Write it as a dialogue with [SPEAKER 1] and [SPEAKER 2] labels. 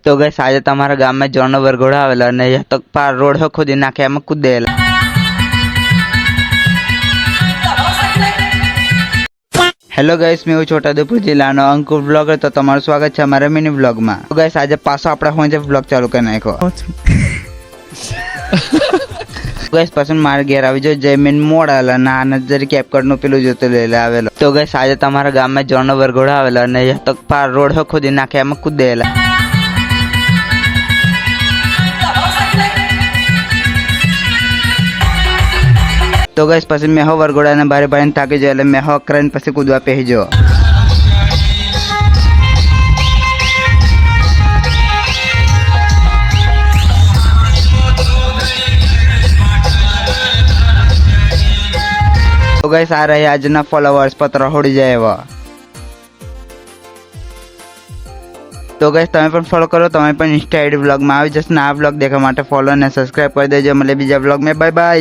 [SPEAKER 1] तो गैस आज તમારા ગામમાં જોરનો વરઘોડો આવેલો અને તો પાર રોડ હો ખોદી નાખે એમાં કૂદેલા। हेलो गाइस, मैं हूँ छोटाउदेपुर जिल्लाનો અંકુર બ્લોગર। तो તમારું સ્વાગત છે અમારા મિની બ્લોગમાં। તો ગાइस આજે પાછો આપણે હોંજે બ્લોગ ચાલુ કરી નાખ્યો। गाइस પાછું મારા ઘેર આવી જો જયમીન મોડાલા ના જરી કેપકટ નું પેલું જોતો લઈને આવેલો। તો ગાइस આજે તમારા ગામમાં જોરનો વરઘોડો આવેલો અને તો પાર રોડ હો ખોદી નાખે એમાં કૂદેલા। तो गाइस પછી મેં હો વરઘોડાને બારે બારે તાકી જો એટલે મેં હો કરીને પછી કૂદવા પેહી જો। तो गाइस आ रहे આજના ફોલોવર્સ પત્ર હોડી જાય એવા। तो गाइस તમે પણ ફોલો કરો, તમે પણ ઇન્સ્ટા આઈડી બ્લોગમાં આવી જશે ને આ બ્લોગ દેખવા માટે ફોલો અને સબસ્ક્રાઇબ કરી દેજો। મળે બીજા બ્લોગ में, बाय बाय।